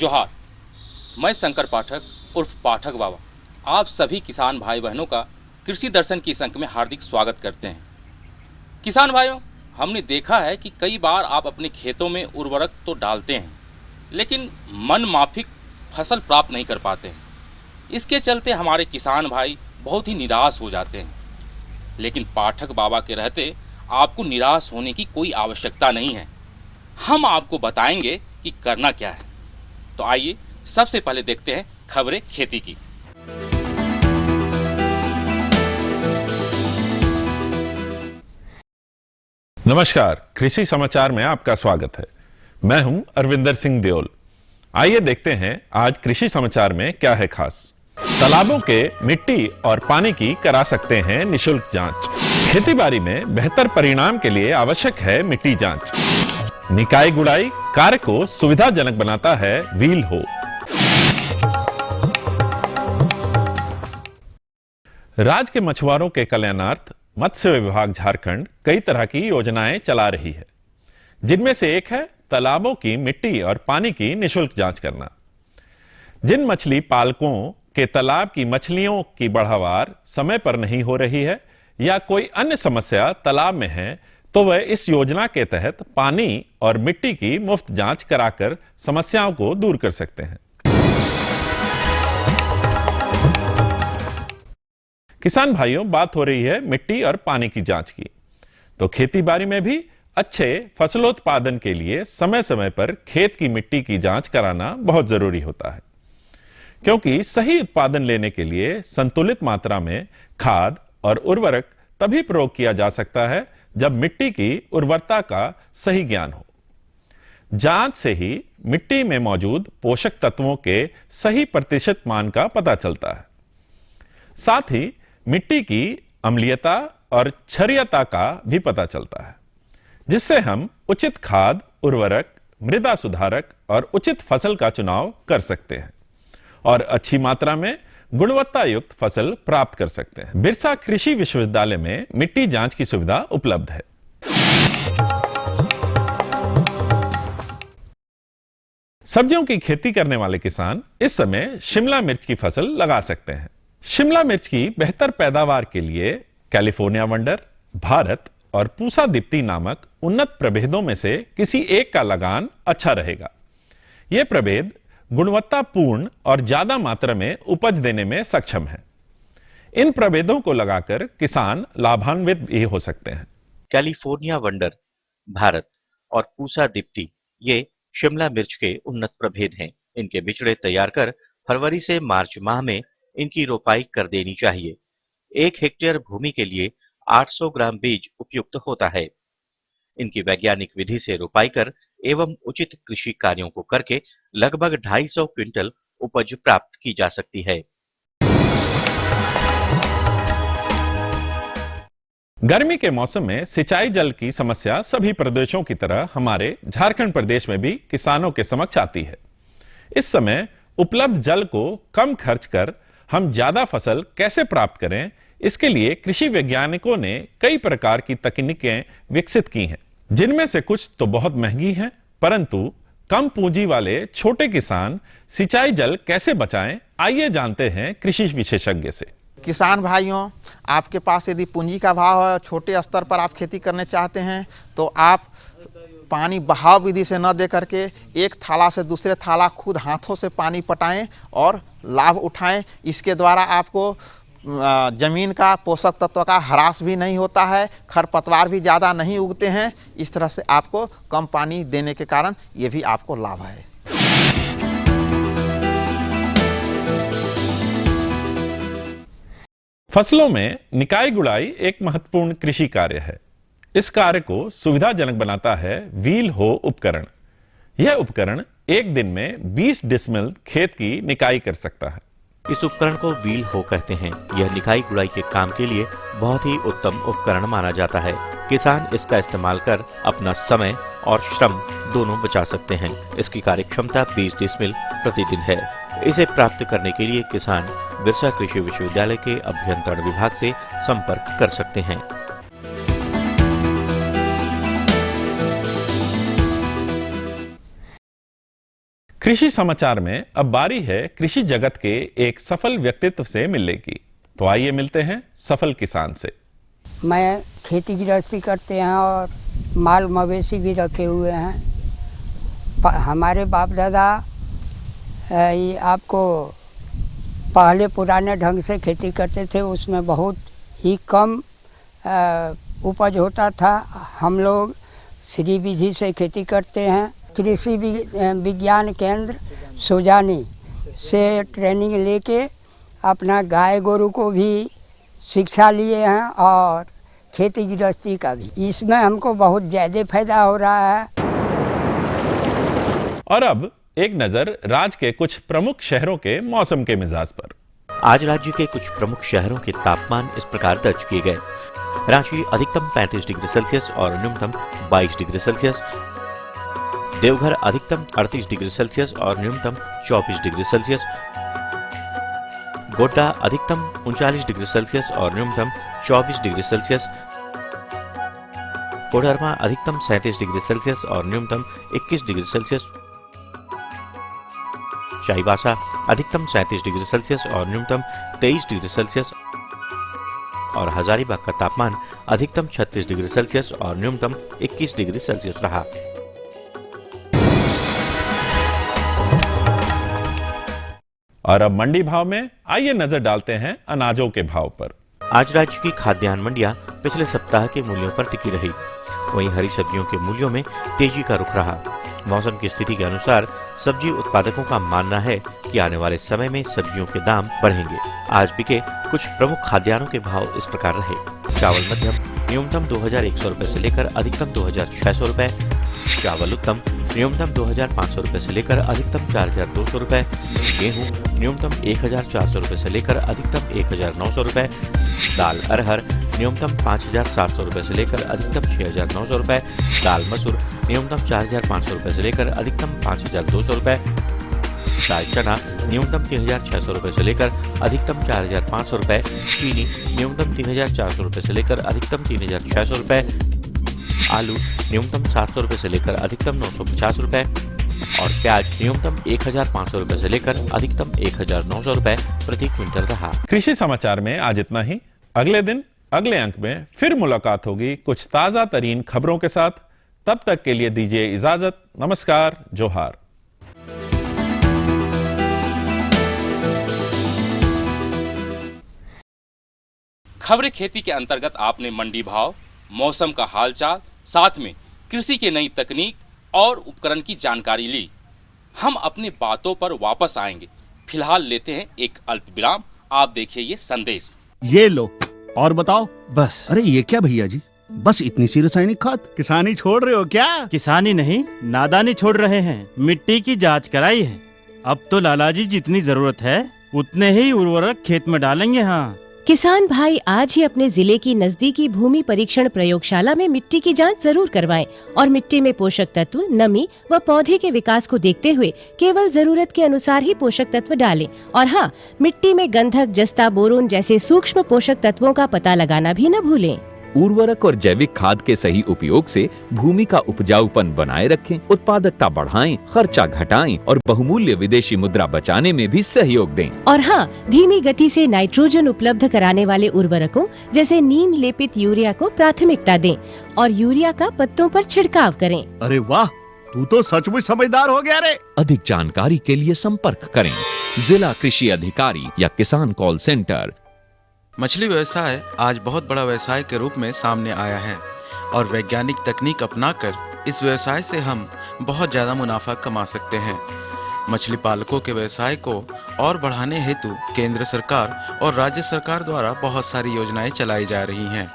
जोहार। मैं शंकर पाठक उर्फ पाठक बाबा आप सभी किसान भाई बहनों का कृषि दर्शन की इस अंक में हार्दिक स्वागत करते हैं। किसान भाइयों, हमने देखा है कि कई बार आप अपने खेतों में उर्वरक तो डालते हैं, लेकिन मन माफिक फसल प्राप्त नहीं कर पाते हैं। इसके चलते हमारे किसान भाई बहुत ही निराश हो जाते हैं। लेकिन पाठक बाबा के रहते आपको निराश होने की कोई आवश्यकता नहीं है। हम आपको बताएंगे कि करना क्या है। तो आइए सबसे पहले देखते हैं खबरें खेती की। नमस्कार, कृषि समाचार में आपका स्वागत है। मैं हूं अरविंदर सिंह देओल। आइए देखते हैं आज कृषि समाचार में क्या है खास। तालाबों के मिट्टी और पानी की करा सकते हैं निशुल्क जांच। खेतीबाड़ी में बेहतर परिणाम के लिए आवश्यक है मिट्टी जांच। निकाय गुड़ाई कार्य को सुविधाजनक बनाता है व्हील हो। राज्य के मछुआरों के कल्याणार्थ मत्स्य विभाग झारखंड कई तरह की योजनाएं चला रही है, जिनमें से एक है तालाबों की मिट्टी और पानी की निशुल्क जांच करना। जिन मछली पालकों के तालाब की मछलियों की बढ़ावार समय पर नहीं हो रही है या कोई अन्य समस्या तालाब में है, तो वह इस योजना के तहत पानी और मिट्टी की मुफ्त जांच कराकर समस्याओं को दूर कर सकते हैं। किसान भाइयों, बात हो रही है मिट्टी और पानी की जांच की, तो खेतीबाड़ी में भी अच्छे फसलोत्पादन के लिए समय समय पर खेत की मिट्टी की जांच कराना बहुत जरूरी होता है, क्योंकि सही उत्पादन लेने के लिए संतुलित मात्रा में खाद और उर्वरक तभी प्रयोग किया जा सकता है जब मिट्टी की उर्वरता का सही ज्ञान हो। जांच से ही मिट्टी में मौजूद पोषक तत्वों के सही प्रतिशत मान का पता चलता है। साथ ही मिट्टी की अम्लीयता और क्षारीयता का भी पता चलता है, जिससे हम उचित खाद, उर्वरक, मृदा सुधारक और उचित फसल का चुनाव कर सकते हैं और अच्छी मात्रा में गुणवत्ता युक्त फसल प्राप्त कर सकते हैं। बिरसा कृषि विश्वविद्यालय में मिट्टी जांच की सुविधा उपलब्ध है। सब्जियों की खेती करने वाले किसान इस समय शिमला मिर्च की फसल लगा सकते हैं। शिमला मिर्च की बेहतर पैदावार के लिए कैलिफोर्निया वंडर, भारत और पूसा दीप्ति नामक उन्नत प्रभेदों में से किसी एक का लगान अच्छा रहेगा। यह प्रभेद गुणवत्तापूर्ण और ज्यादा मात्रा में उपज देने में सक्षम है। इन प्रभेदों को लगाकर किसान लाभान्वित भी हो सकते हैं। कैलिफोर्निया वंडर, भारत और पूसा दीप्ति ये शिमला मिर्च के उन्नत प्रभेद हैं। इनके बिचड़े तैयार कर फरवरी से मार्च माह में इनकी रोपाई कर देनी चाहिए। 1 हेक्टेयर भूमि के लिए 800 ग्राम बीज उपयुक्त होता है। इनकी वैज्ञानिक विधि से रोपाई कर एवं उचित कृषि कार्यों को करके लगभग 250 क्विंटल उपज प्राप्त की जा सकती है। गर्मी के मौसम में सिंचाई जल की समस्या सभी प्रदेशों की तरह हमारे झारखंड प्रदेश में भी किसानों के समक्ष आती है। इस समय उपलब्ध जल को कम खर्च कर हम ज्यादा फसल कैसे प्राप्त करें, इसके लिए कृषि वैज्ञानिकों ने कई प्रकार की तकनीकें विकसित की हैं, जिनमें से कुछ तो बहुत महंगी हैं, परंतु कम पूंजी वाले छोटे किसान सिंचाई जल कैसे बचाएं, आइए जानते हैं कृषि विशेषज्ञ से। किसान भाइयों, आपके पास यदि पूंजी का अभाव है, छोटे स्तर पर आप खेती करने चाहते हैं, तो आप पानी बहाव विधि से न दे करके एक थाला से दूसरे थाला खुद हाथों से पानी पटाएं और लाभ उठाएं। इसके द्वारा आपको जमीन का पोषक तत्व का ह्रास भी नहीं होता है, खरपतवार भी ज़्यादा नहीं उगते हैं। इस तरह से आपको कम पानी देने के कारण ये भी आपको लाभ है। फसलों में निकाय गुड़ाई एक महत्वपूर्ण कृषि कार्य है। इस कार्य को सुविधाजनक बनाता है व्हील हो उपकरण। यह उपकरण एक दिन में 20 डिसमिल खेत की निकाई कर सकता है। इस उपकरण को व्हील हो कहते हैं। यह निकाई गुड़ाई के काम के लिए बहुत ही उत्तम उपकरण माना जाता है। किसान इसका इस्तेमाल कर अपना समय और श्रम दोनों बचा सकते हैं। इसकी कार्य क्षमता 20 डिसमिल प्रतिदिन है। इसे प्राप्त करने के लिए किसान बिरसा कृषि विश्वविद्यालय के अभियंत्रण विभाग से संपर्क कर सकते हैं। कृषि समाचार में अब बारी है कृषि जगत के एक सफल व्यक्तित्व से मिलने की। तो आइए मिलते हैं सफल किसान से। मैं खेती गृहस्थी करते हैं और माल मवेशी भी रखे हुए हैं। हमारे बाप दादा ये आपको पहले पुराने ढंग से खेती करते थे, उसमें बहुत ही कम उपज होता था। हम लोग श्री विधि से खेती करते हैं। कृषि विज्ञान केंद्र सुजानी से ट्रेनिंग लेके अपना गाय गोरू को भी शिक्षा लिए हैं और खेती गृहस्थी का भी। इसमें हमको बहुत ज़्यादा फायदा हो रहा है। और अब एक नजर राज्य के कुछ प्रमुख शहरों के मौसम के मिजाज पर। आज राज्य के कुछ प्रमुख शहरों के तापमान इस प्रकार दर्ज किए गए। रांची अधिकतम 35 डिग्री सेल्सियस और न्यूनतम 22 डिग्री सेल्सियस। देवघर अधिकतम 38 डिग्री सेल्सियस और न्यूनतम 24 डिग्री सेल्सियस। गोड्डा अधिकतम 39 डिग्री सेल्सियस और न्यूनतम 24 डिग्री सेल्सियस। कोडरमा अधिकतम 37 डिग्री सेल्सियस और न्यूनतम 21 डिग्री सेल्सियस। चाईबासा अधिकतम 37 डिग्री सेल्सियस और न्यूनतम 23 डिग्री सेल्सियस। और हजारीबाग का तापमान अधिकतम 36 डिग्री सेल्सियस और न्यूनतम 21 डिग्री सेल्सियस रहा। और अब मंडी भाव में आइए नजर डालते हैं अनाजों के भाव पर। आज राज्य की खाद्यान्न मंडियां पिछले सप्ताह के मूल्यों पर टिकी रही। वहीं हरी सब्जियों के मूल्यों में तेजी का रुख रहा। मौसम की स्थिति के अनुसार सब्जी उत्पादकों का मानना है कि आने वाले समय में सब्जियों के दाम बढ़ेंगे। आज बिके कुछ प्रमुख खाद्यान्नों के भाव इस प्रकार रहे। चावल मध्यम न्यूनतम 2100 रुपए से लेकर अधिकतम 2600 रुपए। चावल उत्तम न्यूनतम 2500 रुपए से लेकर अधिकतम 4200 रुपए। गेहूं न्यूनतम 1400 रुपए से लेकर अधिकतम 1900 रुपए। दाल अरहर न्यूनतम 5700 रुपए से लेकर अधिकतम 6900 रुपए। दाल मसूर न्यूनतम 4500 रुपए से लेकर अधिकतम 5200 रुपए। दाल चना न्यूनतम 3600 रुपए से लेकर अधिकतम 4500 रुपए। चीनी न्यूनतम 3400 रुपए से लेकर अधिकतम 3600 रुपए। आलू न्यूनतम 700 रुपए से लेकर अधिकतम 950 रुपए। और प्याज न्यूनतम 1500 रुपए से लेकर अधिकतम 1900 रुपए प्रति क्विंटल रहा। कृषि समाचार में आज इतना ही। अगले दिन अगले अंक में फिर मुलाकात होगी कुछ ताजा तरीन खबरों के साथ। तब तक के लिए दीजिए इजाजत। नमस्कार, जोहार। खबरें खेती के अंतर्गत आपने मंडी भाव, मौसम का हालचाल, साथ में कृषि के नई तकनीक और उपकरण की जानकारी ली। हम अपनी बातों पर वापस आएंगे। फिलहाल लेते हैं एक अल्प विराम। आप देखिए ये संदेश। ये लो और बताओ। बस। अरे ये क्या भैया जी, बस इतनी सी रासायनिक खाद? किसानी छोड़ रहे हो क्या? किसानी नहीं, नादानी छोड़ रहे हैं। मिट्टी की जांच कराई है। अब तो लालाजी जितनी जरूरत है उतने ही उर्वरक खेत में डालेंगे। हाँ, किसान भाई आज ही अपने जिले की नजदीकी भूमि परीक्षण प्रयोगशाला में मिट्टी की जांच जरूर करवाएं और मिट्टी में पोषक तत्व, नमी व पौधे के विकास को देखते हुए केवल जरूरत के अनुसार ही पोषक तत्व डालें। और हाँ, मिट्टी में गंधक, जस्ता, बोरोन जैसे सूक्ष्म पोषक तत्वों का पता लगाना भी न भूलें। उर्वरक और जैविक खाद के सही उपयोग से भूमि का उपजाऊपन बनाए रखें, उत्पादकता बढ़ाएं, खर्चा घटाएं और बहुमूल्य विदेशी मुद्रा बचाने में भी सहयोग दें। और हाँ, धीमी गति से नाइट्रोजन उपलब्ध कराने वाले उर्वरकों जैसे नीम लेपित यूरिया को प्राथमिकता दें और यूरिया का पत्तों पर छिड़काव करें। अरे वाह, तू तो सचमुच समझदार हो गया रे। अधिक जानकारी के लिए संपर्क करें जिला कृषि अधिकारी या किसान कॉल सेंटर। मछली व्यवसाय आज बहुत बड़ा व्यवसाय के रूप में सामने आया है और वैज्ञानिक तकनीक अपनाकर इस व्यवसाय से हम बहुत ज़्यादा मुनाफा कमा सकते हैं। मछली पालकों के व्यवसाय को और बढ़ाने हेतु केंद्र सरकार और राज्य सरकार द्वारा बहुत सारी योजनाएं चलाई जा रही हैं।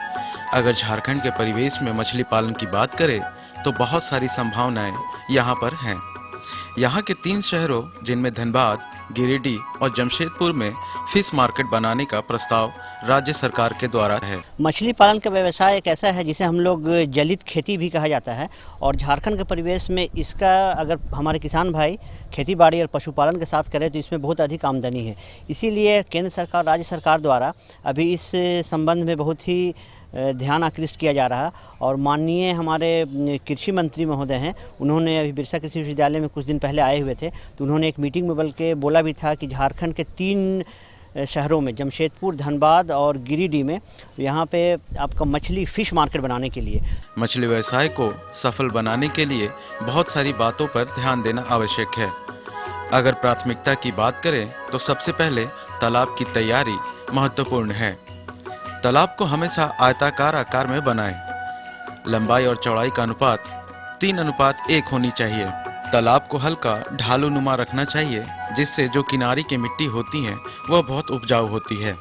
अगर झारखंड के परिवेश में मछली पालन की बात करें तो बहुत सारी संभावनाएं यहाँ पर हैं। यहाँ के 3 शहरों जिनमें धनबाद, गिरिडीह और जमशेदपुर में फिश मार्केट बनाने का प्रस्ताव राज्य सरकार के द्वारा है। मछली पालन का व्यवसाय एक ऐसा है जिसे हम लोग जलित खेती भी कहा जाता है और झारखंड के परिवेश में इसका अगर हमारे किसान भाई खेती बाड़ी और पशुपालन के साथ करें तो इसमें बहुत अधिक आमदनी है। इसीलिए केंद्र सरकार, राज्य सरकार द्वारा अभी इस संबंध में बहुत ही ध्यान आकृष्ट किया जा रहा। और माननीय हमारे कृषि मंत्री महोदय हैं, उन्होंने अभी बिरसा कृषि विश्वविद्यालय में कुछ दिन पहले आए हुए थे, तो उन्होंने एक मीटिंग में बल्कि बोला भी था कि झारखंड के 3 शहरों में, जमशेदपुर, धनबाद और गिरिडीह में, यहाँ पे आपका मछली फ़िश मार्केट बनाने के लिए, मछली व्यवसाय को सफल बनाने के लिए बहुत सारी बातों पर ध्यान देना आवश्यक है। अगर प्राथमिकता की बात करें तो सबसे पहले तालाब की तैयारी महत्वपूर्ण है। तालाब को हमेशा आयताकार आकार में बनाएं। लंबाई और चौड़ाई का अनुपात 3:1 होनी चाहिए। तालाब को हल्का ढालू नुमा रखना चाहिए, जिससे जो किनारे की मिट्टी होती है वह बहुत उपजाऊ होती है।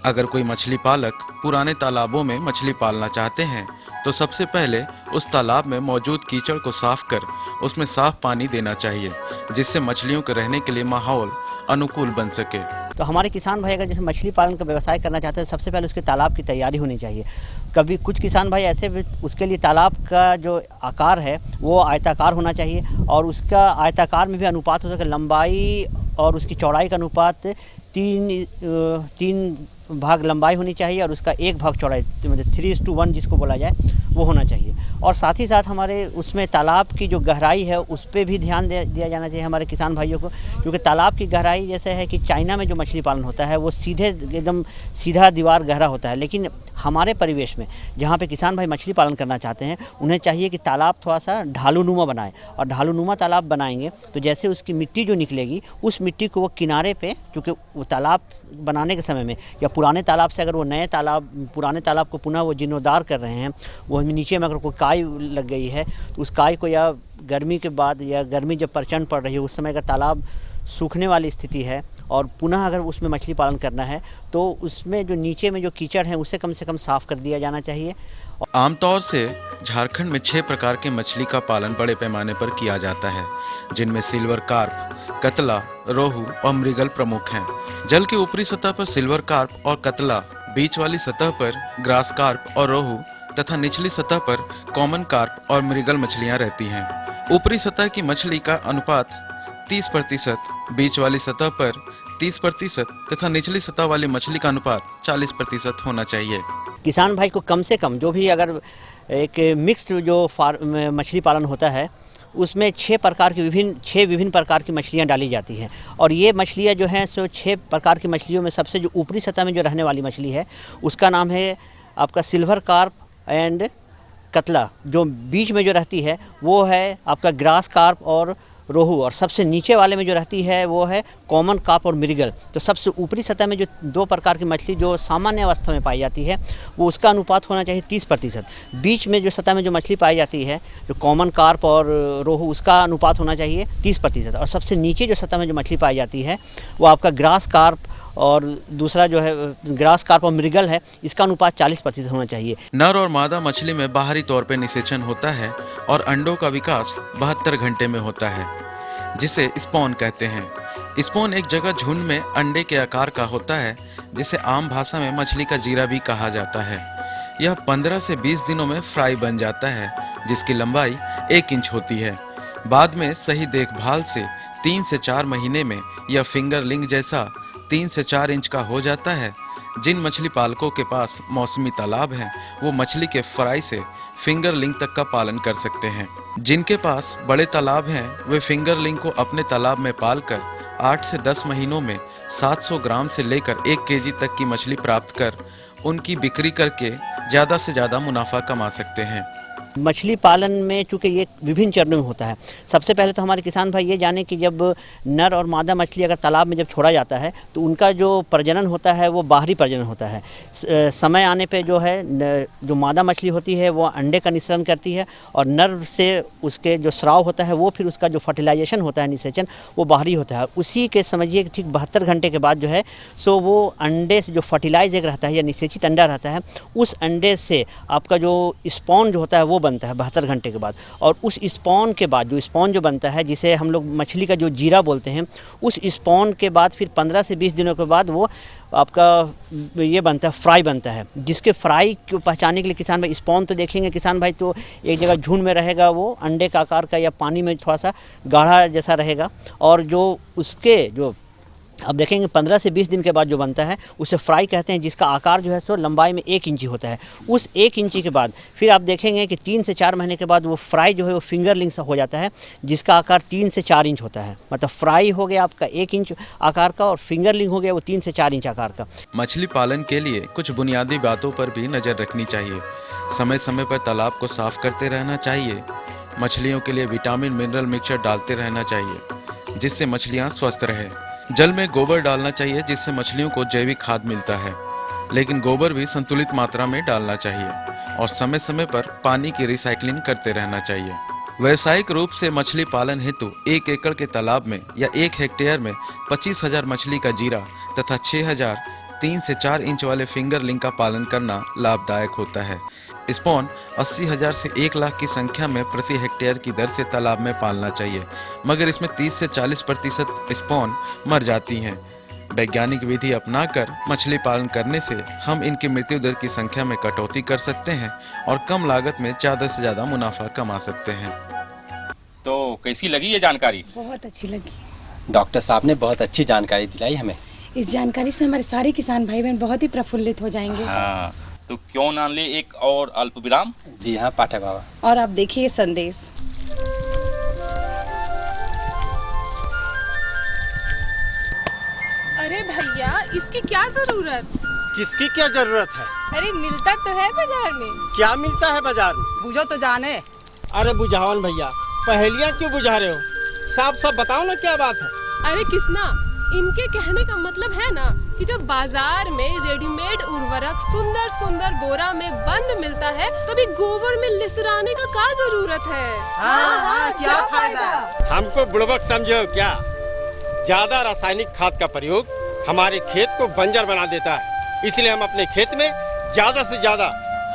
अगर कोई मछली पालक पुराने तालाबों में मछली पालना चाहते हैं तो सबसे पहले उस तालाब में मौजूद कीचड़ को साफ कर उसमें साफ पानी देना चाहिए, जिससे मछलियों के रहने के लिए माहौल अनुकूल बन सके। तो हमारे किसान भाई अगर जैसे मछली पालन का व्यवसाय करना चाहते हैं, सबसे पहले उसके तालाब की तैयारी होनी चाहिए। कभी कुछ किसान भाई ऐसे भी उसके लिए तालाब का जो आकार है वो आयताकार होना चाहिए, और उसका आयताकार में भी अनुपात हो सके, लंबाई और उसकी चौड़ाई का अनुपात 3 भाग लंबाई होनी चाहिए और उसका 1 भाग चौड़ाई, मतलब 3:1 जिसको बोला जाए वो होना चाहिए। और साथ ही साथ हमारे उसमें तालाब की जो गहराई है उस पर भी ध्यान दिया जाना चाहिए हमारे किसान भाइयों को, क्योंकि तालाब की गहराई जैसे है कि चाइना में जो मछली पालन होता है वो सीधे एकदम सीधा दीवार गहरा होता है, लेकिन हमारे परिवेश में जहाँ पे किसान भाई मछली पालन करना चाहते हैं उन्हें चाहिए कि तालाब थोड़ा सा ढालूनुमा बनाएं, और ढालूनुमा तालाब बनाएंगे तो जैसे उसकी मिट्टी जो निकलेगी उस मिट्टी को वो किनारे पे, क्योंकि वो तालाब बनाने के समय में या पुराने तालाब से अगर वो पुराने तालाब को पुनः वो जीर्णोद्धार कर रहे हैं, वो नीचे में अगर कोई काई लग गई है तो उस काई को, या गर्मी के बाद या गर्मी जब प्रचंड पड़ रही है उस समय अगर तालाब सूखने वाली स्थिति है और पुनः अगर उसमें मछली पालन करना है तो उसमें जो नीचे में जो कीचड़ है उसे कम से कम साफ़ कर दिया जाना चाहिए। आमतौर से झारखंड में 6 प्रकार के मछली का पालन बड़े पैमाने पर किया जाता है, जिनमें सिल्वर कार्प, कतला, रोहू और मृगल प्रमुख हैं। जल की ऊपरी सतह पर सिल्वर कार्प और कतला, बीच वाली सतह पर ग्रास कार्प और रोहू तथा निचली सतह पर कॉमन कार्प और मृगल मछलियां रहती हैं। ऊपरी सतह की मछली का अनुपात 30%, बीच वाली सतह पर 30% तथा निचली सतह वाली मछली का अनुपात 40% होना चाहिए। किसान भाई को कम से कम जो भी अगर एक मिक्स्ड जो मछली पालन होता है उसमें 6 विभिन्न प्रकार की मछलियां डाली जाती हैं, और ये मछलियां जो हैं सो 6 प्रकार की मछलियों में सबसे जो ऊपरी सतह में जो रहने वाली मछली है उसका नाम है आपका सिल्वर कार्प एंड कतला। जो बीच में जो रहती है वो है आपका ग्रास कार्प और रोहू, और सबसे नीचे वाले में जो रहती है वो है कॉमन कार्प और मृगल। तो सबसे ऊपरी सतह में जो 2 प्रकार की मछली जो सामान्य अवस्था में पाई जाती है वो उसका अनुपात होना चाहिए 30%। बीच में जो सतह में जो मछली पाई जाती है जो कॉमन कार्प और रोहू, उसका अनुपात होना चाहिए 30%, और सबसे नीचे जो सतह में जो मछली पाई जाती है वो आपका ग्रास कार्प और दूसरा जो है ग्रास कार्प और मृगल है, इसका अनुपात 40% होना चाहिए। नर और मादा मछली में बाहरी तौर पर निषेचन होता है और अंडों का विकास 72 घंटे में होता है, जिसे स्पॉन कहते हैं। स्पॉन एक जगह झुंड में अंडे के आकार का होता है, जिसे आम भाषा में मछली का जीरा भी कहा जाता है। यह 15 से 20 दिनों में फ्राई बन जाता है, जिसकी लंबाई 1 इंच होती है। बाद में सही देखभाल से 3 से 4 महीने में यह फिंगरलिंग जैसा 3 से 4 इंच का हो जाता है। जिन मछली पालकों के पास मौसमी तालाब हैं, वो मछली के फ्राई से फिंगरलिंग तक का पालन कर सकते हैं। जिनके पास बड़े तालाब हैं, वे फिंगरलिंग को अपने तालाब में पालकर 8 से 10 महीनों में 700 ग्राम से लेकर 1 केजी तक की मछली प्राप्त कर उनकी बिक्री करके ज़्यादा से ज़्यादा मुनाफा कमा सकते हैं। मछली पालन में चूँकि ये विभिन्न चरणों में होता है, सबसे पहले तो हमारे किसान भाई ये जाने कि जब नर और मादा मछली अगर तालाब में जब छोड़ा जाता है तो उनका जो प्रजनन होता है वो बाहरी प्रजनन होता है। समय आने पे जो है जो मादा मछली होती है वो अंडे का निःसरण करती है, और नर से उसके जो स्राव होता है वो फिर उसका जो फर्टिलाइजेशन होता है, निषेचन, वो बाहरी होता है। उसी के समझिए कि ठीक 72 घंटे के बाद जो है सो वो अंडे से जो फर्टिलाइज एक रहता है या निषेचित अंडा रहता है, उस अंडे से आपका जो स्पॉन जो होता है वो बनता है 72 घंटे के बाद। और उस स्पॉन के बाद जो स्पॉन जो बनता है, जिसे हम लोग मछली का जो जीरा बोलते हैं, उस स्पॉन के बाद फिर 15 से 20 दिनों के बाद वो आपका ये बनता है, फ्राई बनता है। जिसके फ्राई को पहचानने के लिए किसान भाई स्पॉन तो देखेंगे किसान भाई, तो एक जगह झुंड में रहेगा, वो अंडे का आकार का या पानी में थोड़ा सा गाढ़ा जैसा रहेगा, और जो उसके जो अब देखेंगे 15 से 20 दिन के बाद जो बनता है उसे फ्राई कहते हैं, जिसका आकार जो है सो लंबाई में 1 इंची होता है। उस 1 इंची के बाद फिर आप देखेंगे कि 3 से 4 महीने के बाद वो फ्राई जो है वो फिंगरलिंग सा हो जाता है, जिसका आकार 3 से 4 इंच होता है। मतलब फ्राई हो गया आपका 1 इंच आकार का और फिंगरलिंग हो गया वो 3 से 4 इंच आकार का। मछली पालन के लिए कुछ बुनियादी बातों पर भी नज़र रखनी चाहिए। समय समय पर तालाब को साफ करते रहना चाहिए। मछलियों के लिए विटामिन मिनरल मिक्सचर डालते रहना चाहिए जिससे मछलियाँ स्वस्थ रहें। जल में गोबर डालना चाहिए जिससे मछलियों को जैविक खाद मिलता है, लेकिन गोबर भी संतुलित मात्रा में डालना चाहिए और समय समय पर पानी की रिसाइकलिंग करते रहना चाहिए। व्यावसायिक रूप से मछली पालन हेतु 1 एकड़ के तालाब में या 1 हेक्टेयर में 25,000 मछली का जीरा तथा 6,000 3 से 4 इंच वाले फिंगरलिंग का पालन करना लाभदायक होता है। स्पॉन 80,000 से 1 लाख की संख्या में प्रति हेक्टेयर की दर से तालाब में पालना चाहिए, मगर इसमें 30 से 40% स्पॉन मर जाती हैं। वैज्ञानिक विधि अपनाकर मछली पालन करने से हम इनकी मृत्यु दर की संख्या में कटौती कर सकते हैं और कम लागत में ज़्यादा से ज़्यादा मुनाफा कमा सकते हैं। तो कैसी लगी ये जानकारी? बहुत अच्छी लगी। डॉक्टर साहब ने बहुत अच्छी जानकारी दिलाई हमें। इस जानकारी से हमारे सारे किसान भाई बहन बहुत ही प्रफुल्लित हो जाएंगे। हाँ, तो क्यों ना ले एक और अल्प विराम? जी हाँ पाठक बाबा। और आप देखिए संदेश। अरे भैया, इसकी क्या जरूरत? किसकी क्या जरूरत है? अरे मिलता तो है बाजार में। क्या मिलता है बाजार में? बुझो तो जाने। अरे बुझावन भैया, पहेलियाँ क्यों बुझा रहे हो? साफ साफ बताओ ना क्या बात है। अरे किसना, इनके कहने का मतलब है ना कि जब बाजार में रेडीमेड उर्वरक सुंदर सुंदर बोरा में बंद मिलता है, तभी गोबर में लिसराने का क्या जरूरत है? हाँ, क्या फायदा? हमको बुड़बक समझो क्या? ज्यादा रासायनिक खाद का प्रयोग हमारे खेत को बंजर बना देता है, इसलिए हम अपने खेत में ज्यादा से ज्यादा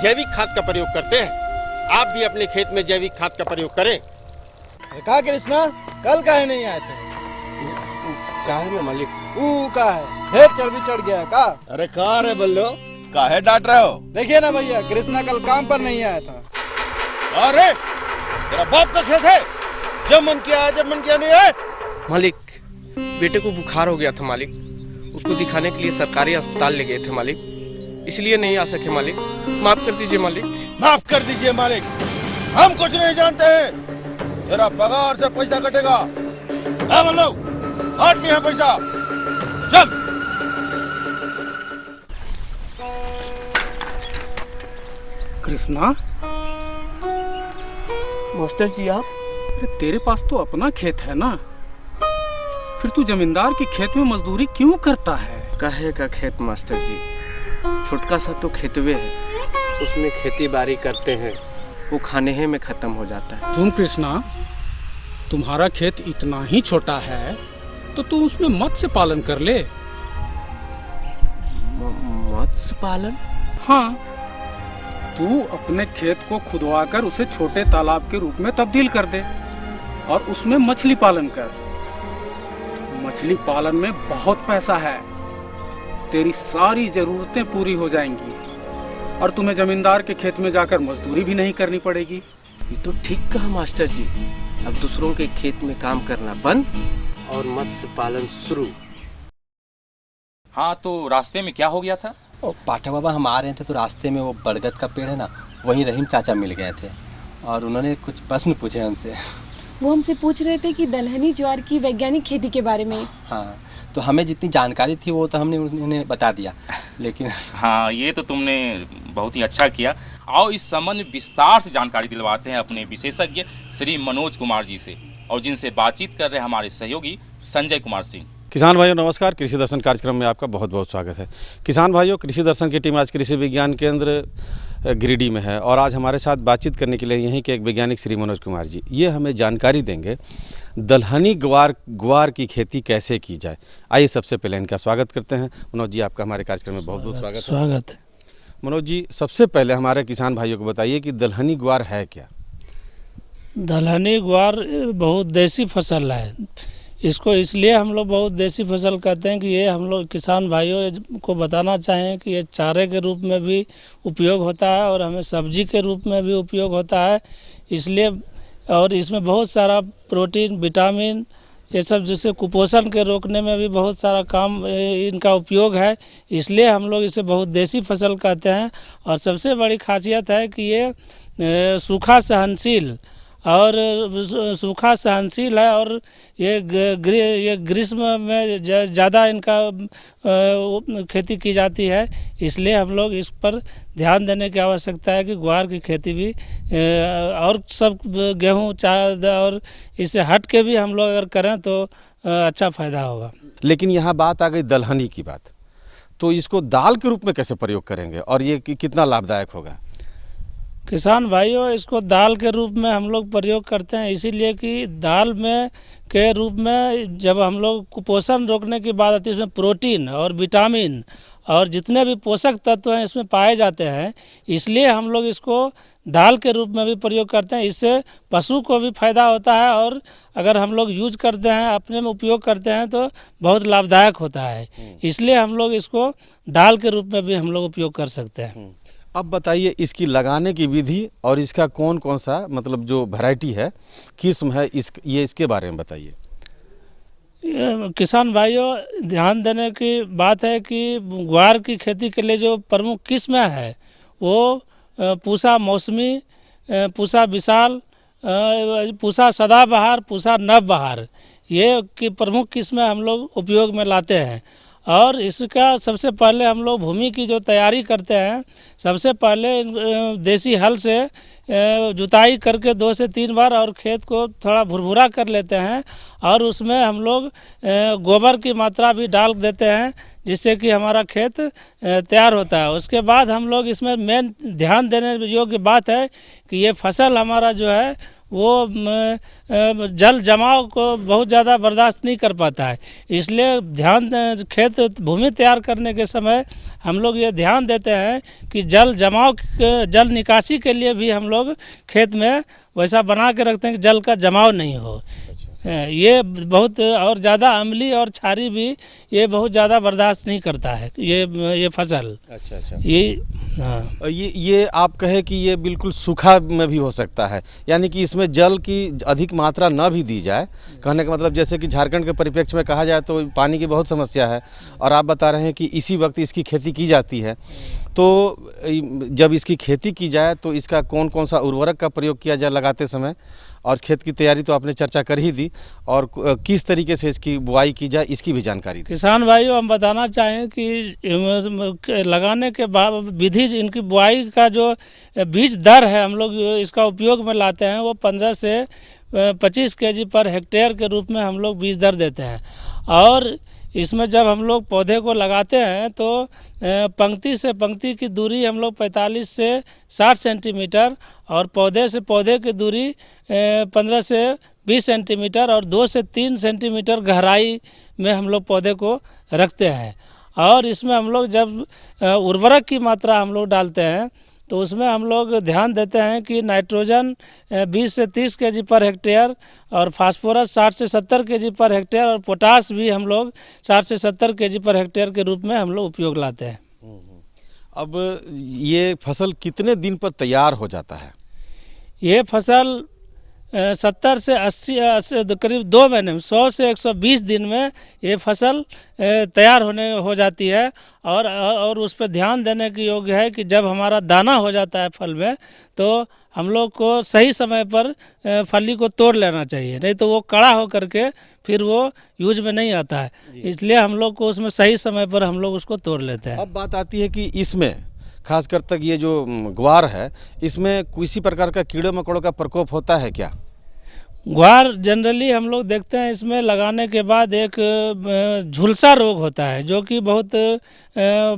जैविक खाद का प्रयोग करते हैं। आप भी अपने खेत में जैविक खाद का प्रयोग करें। कहा कृष्णा, कल काहे नहीं आए थे? काहे में मालिक? का है चर्बी चढ़ गया का? अरे कहा रे बल्लो, काहे डांट रहे हो? देखिए ना भैया, कृष्णा कल काम पर नहीं आया था। अरे तेरा बाप का खेत है, जब मन किया है, जब मन किया नहीं है। मालिक, बेटे को बुखार हो गया था मालिक, उसको दिखाने के लिए सरकारी अस्पताल ले गए थे मालिक, इसलिए नहीं आ सके मालिक। माफ कर दीजिए मालिक। माफ कर दीजिए मालिक, हम कुछ नहीं जानते हैं। तेरा पगार से पैसा कटेगा। हाथ नहीं है पैसा, चल। कृष्णा, मास्टर जी आप? तेरे पास तो अपना खेत है ना, फिर तू जमींदार के खेत में मजदूरी क्यों करता है? काहे का खेत मास्टर जी, छोटका सा तो खेतवे है, उसमें खेती बाड़ी करते हैं, वो खाने ही में खत्म हो जाता है। सुन कृष्णा, तुम्हारा खेत इतना ही छोटा है तो तू उसमें मत्स्य पालन कर ले। मत्स्य पालन? हाँ, तू अपने खेत को खुदवाकर उसे छोटे तालाब के रूप में तब्दील कर दे और उसमें मछली पालन कर। मछली पालन में बहुत पैसा है, तेरी सारी जरूरतें पूरी हो जाएंगी और तुम्हें जमींदार के खेत में जाकर मजदूरी भी नहीं करनी पड़ेगी। ये तो ठीक कहा मास्टर जी, अब दूसरों के खेत में काम करना बंद और मत्स्य पालन शुरू। हाँ, तो रास्ते में क्या हो गया था? पाठक बाबा, हम आ रहे थे तो रास्ते में वो बरगद का पेड़ है ना, वहीं रहीम चाचा मिल गए थे और उन्होंने कुछ प्रश्न पूछे हमसे। वो हमसे पूछ रहे थे कि दलहनी ज्वार की वैज्ञानिक खेती के बारे में। हाँ, तो हमें जितनी जानकारी थी वो तो हमने उन्हें बता दिया, लेकिन हाँ, ये तो तुमने बहुत ही अच्छा किया। आओ इस संबंध में विस्तार से जानकारी दिलवाते हैं अपने विशेषज्ञ श्री मनोज कुमार जी से, और जिनसे बातचीत कर रहे हमारे सहयोगी संजय कुमार सिंह। किसान भाइयों नमस्कार, कृषि दर्शन कार्यक्रम में आपका बहुत बहुत स्वागत है। किसान भाइयों, कृषि दर्शन की टीम आज कृषि विज्ञान केंद्र गिरिडीह में है और आज हमारे साथ बातचीत करने के लिए यहीं के एक वैज्ञानिक श्री मनोज कुमार जी, ये हमें जानकारी देंगे दलहनी ग्वार की खेती कैसे की जाए। आइए सबसे पहले इनका स्वागत करते हैं। मनोज जी, आपका हमारे कार्यक्रम में बहुत बहुत स्वागत है। मनोज जी, सबसे पहले हमारे किसान भाइयों को बताइए कि दलहनी ग्वार है क्या? दलहनी ग्वार बहुत देसी फसल है। इसको इसलिए हम लोग बहुत देसी फसल कहते हैं कि ये हम लोग किसान भाइयों को बताना चाहें कि ये चारे के रूप में भी उपयोग होता है और हमें सब्जी के रूप में भी उपयोग होता है। इसलिए और इसमें बहुत सारा प्रोटीन, विटामिन ये सब जैसे कुपोषण के रोकने में भी बहुत सारा काम इनका उपयोग है, इसलिए हम लोग इसे बहुत देसी फसल कहते हैं। और सबसे बड़ी खासियत है कि ये सूखा सहनशील और सूखा सहनशील है, और ये ग्रीष्म में ज़्यादा इनका खेती की जाती है, इसलिए हम लोग इस पर ध्यान देने की आवश्यकता है कि ग्वार की खेती भी और सब गेहूँ चावल और इससे हट के भी हम लोग अगर करें तो अच्छा फ़ायदा होगा। लेकिन यहाँ बात आ गई दलहनी की बात, तो इसको दाल के रूप में कैसे प्रयोग करेंगे और ये कितना लाभदायक होगा? किसान भाइयों, इसको दाल के रूप में हम लोग प्रयोग करते हैं, इसीलिए कि दाल में के रूप में जब हम लोग कुपोषण रोकने की बात आती है, इसमें प्रोटीन और विटामिन और जितने भी पोषक तत्व हैं इसमें पाए जाते हैं, इसलिए हम लोग इसको दाल के रूप में भी प्रयोग करते हैं। इससे पशु को भी फायदा होता है और अगर हम लोग यूज करते हैं, अपने में उपयोग करते हैं तो बहुत लाभदायक होता है, इसलिए हम लोग इसको दाल के रूप में भी हम लोग उपयोग कर सकते हैं। अब बताइए इसकी लगाने की विधि और इसका कौन कौन सा मतलब जो वैरायटी है, किस्म है, इसके बारे में बताइए। किसान भाइयों, ध्यान देने की बात है कि ग्वार की खेती के लिए जो प्रमुख किस्म है वो पूसा मौसमी, पूसा विशाल, पूसा सदाबहार, पूसा नवबहार, ये की प्रमुख किस्में हम लोग उपयोग में लाते हैं। और इसका सबसे पहले हम लोग भूमि की जो तैयारी करते हैं, सबसे पहले देसी हल से जुताई करके 2 से 3 बार और खेत को थोड़ा भुरभुरा कर लेते हैं और उसमें हम लोग गोबर की मात्रा भी डाल देते हैं, जिससे कि हमारा खेत तैयार होता है। उसके बाद हम लोग इसमें मेन ध्यान देने योग्य बात है कि ये फसल हमारा जो है वो जल जमाव को बहुत ज़्यादा बर्दाश्त नहीं कर पाता है, इसलिए खेत भूमि तैयार करने के समय हम लोग ये ध्यान देते हैं कि जल निकासी के लिए भी हम लोग खेत में वैसा बना के रखते हैं कि जल का जमाव नहीं हो। ये बहुत और ज़्यादा अम्ली और क्षारी भी ये बहुत ज़्यादा बर्दाश्त नहीं करता है ये फसल। अच्छा। हाँ। ये आप कहे कि ये बिल्कुल सूखा में भी हो सकता है, यानी कि इसमें जल की अधिक मात्रा न भी दी जाए। कहने का मतलब जैसे कि झारखंड के परिप्रेक्ष्य में कहा जाए तो पानी की बहुत समस्या है और आप बता रहे हैं कि इसी वक्त इसकी खेती की जाती है, तो जब इसकी खेती की जाए तो इसका कौन कौन सा उर्वरक का प्रयोग किया जाए लगाते समय, और खेत की तैयारी तो आपने चर्चा कर ही दी, और किस तरीके से इसकी बुआई की जाए इसकी भी जानकारी दी। किसान भाइयों, हम बताना चाहें कि लगाने के बाद विधि, इनकी बुआई का जो बीज दर है हम लोग इसका उपयोग में लाते हैं, वो 15 से 25 kg पर हेक्टेयर के रूप में हम लोग बीज दर देते हैं। और इसमें जब हम लोग पौधे को लगाते हैं तो पंक्ति से पंक्ति की दूरी हम लोग 45 से 60 सेंटीमीटर और पौधे से पौधे की दूरी 15 से 20 सेंटीमीटर और 2 से 3 सेंटीमीटर गहराई में हम लोग पौधे को रखते हैं। और इसमें हम लोग जब उर्वरक की मात्रा हम लोग डालते हैं तो उसमें हम लोग ध्यान देते हैं कि नाइट्रोजन 20 से 30 kg पर हेक्टेयर और फास्फोरस 60 से 70 kg पर हेक्टेयर और पोटास भी हम लोग 60 से 70 kg पर हेक्टेयर के रूप में हम लोग उपयोग लाते हैं। अब ये फसल कितने दिन पर तैयार हो जाता है? ये फसल 70 से 80 करीब 2 महीने में 100 से 120 दिन में ये फसल तैयार हो जाती है। और उस पर ध्यान देने की योग्य है कि जब हमारा दाना हो जाता है फल में तो हम लोग को सही समय पर फली को तोड़ लेना चाहिए, नहीं तो वो कड़ा हो करके फिर वो यूज में नहीं आता है, इसलिए हम लोग को उसमें सही समय पर हम लोग उसको तोड़ लेते हैं। अब बात आती है कि इसमें खासकर तक ये जो ग्वार है, इसमें किसी प्रकार का कीड़े मकोड़ों का प्रकोप होता है क्या? ग्वार जनरली हम लोग देखते हैं इसमें लगाने के बाद एक झुलसा रोग होता है जो कि बहुत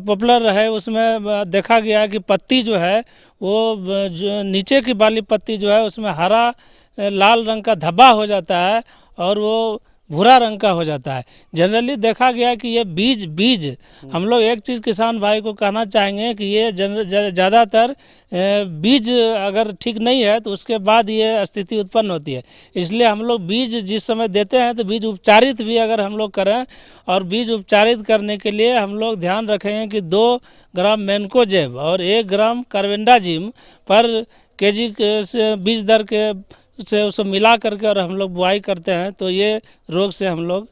पॉपुलर है। उसमें देखा गया है कि पत्ती जो है वो जो नीचे की वाली पत्ती जो है उसमें हरा लाल रंग का धब्बा हो जाता है और वो भूरा रंग का हो जाता है। जनरली देखा गया है कि ये बीज हम लोग एक चीज़ किसान भाई को कहना चाहेंगे कि ये ज़्यादातर बीज अगर ठीक नहीं है तो उसके बाद ये स्थिति उत्पन्न होती है, इसलिए हम लोग बीज जिस समय देते हैं तो बीज उपचारित भी अगर हम लोग करें, और बीज उपचारित करने के लिए हम लोग ध्यान रखेंगे कि 2 ग्राम मैनकोजेब और 1 ग्राम कार्बेंडाजिम पर केजी के बीज दर के से उसको मिला करके और हम लोग बुआई करते हैं तो ये रोग से हम लोग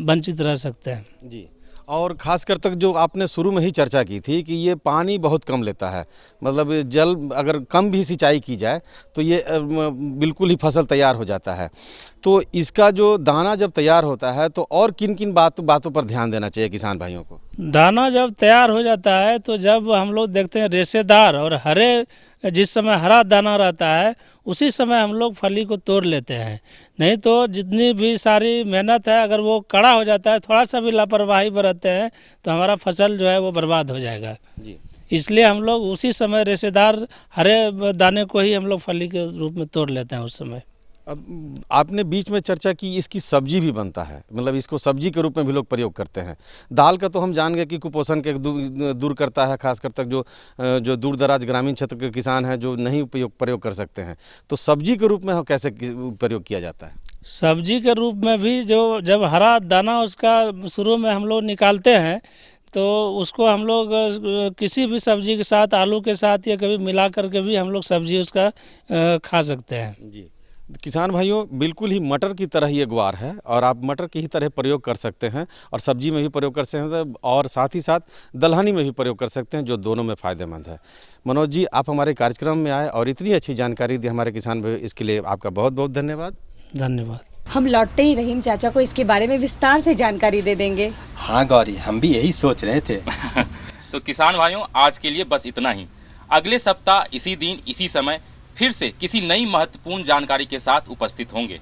वंचित रह सकते हैं। जी, और ख़ासकर तक जो आपने शुरू में ही चर्चा की थी कि ये पानी बहुत कम लेता है, मतलब जल अगर कम भी सिंचाई की जाए तो ये बिल्कुल ही फसल तैयार हो जाता है। तो इसका जो दाना जब तैयार होता है तो और किन किन बातों पर ध्यान देना चाहिए किसान भाइयों को? दाना जब तैयार हो जाता है तो जब हम लोग देखते हैं रेशेदार और हरे, जिस समय हरा दाना रहता है उसी समय हम लोग फली को तोड़ लेते हैं। नहीं तो जितनी भी सारी मेहनत है अगर वो कड़ा हो जाता है, थोड़ा सा भी लापरवाही बरतते हैं तो हमारा फसल जो है वो बर्बाद हो जाएगा जी। इसलिए हम लोग उसी समय रेशेदार हरे दाने को ही हम लोग फली के रूप में तोड़ लेते हैं उस समय। अब आपने बीच में चर्चा की इसकी सब्जी भी बनता है, मतलब इसको सब्जी के रूप में भी लोग प्रयोग करते हैं। दाल का तो हम जान गए कि कुपोषण के दूर करता है, खासकर तक जो दूर दराज ग्रामीण क्षेत्र के किसान हैं जो नहीं प्रयोग कर सकते हैं, तो सब्जी के रूप में कैसे प्रयोग किया जाता है? सब्जी के रूप में भी जो जब हरा दाना उसका शुरू में हम लोग निकालते हैं तो उसको हम लोग किसी भी सब्जी के साथ, आलू के साथ या कभी मिला करके भी हम लोग सब्जी उसका खा सकते हैं जी। किसान भाइयों, बिल्कुल ही मटर की तरह ये ग्वार है और आप मटर की ही तरह प्रयोग कर सकते हैं और सब्जी में भी प्रयोग कर सकते हैं और साथ ही साथ दलहनी में भी प्रयोग कर सकते हैं, जो दोनों में फ़ायदेमंद है। मनोज जी, आप हमारे कार्यक्रम में आए और इतनी अच्छी जानकारी दी हमारे किसान भाइयों, इसके लिए आपका बहुत बहुत धन्यवाद। धन्यवाद। हम लौटते ही रहीम चाचा को इसके बारे में विस्तार से जानकारी दे देंगे। हाँ गौरी, हम भी यही सोच रहे थे। तो किसान भाइयों, आज के लिए बस इतना ही। अगले सप्ताह इसी दिन इसी समय फिर से किसी नई महत्वपूर्ण जानकारी के साथ उपस्थित होंगे।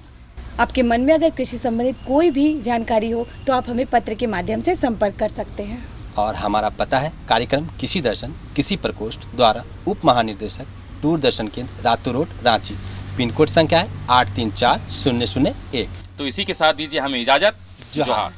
आपके मन में अगर कृषि संबंधित कोई भी जानकारी हो तो आप हमें पत्र के माध्यम से संपर्क कर सकते हैं। और हमारा पता है कार्यक्रम कृषि दर्शन, कृषि प्रकोष्ठ द्वारा उप महानिदेशक, दूरदर्शन केंद्र, Ratu road, Ranchi. Pin code संख्या है 834001। तो इसी के साथ दीजिए हमें इजाजत। जोहार।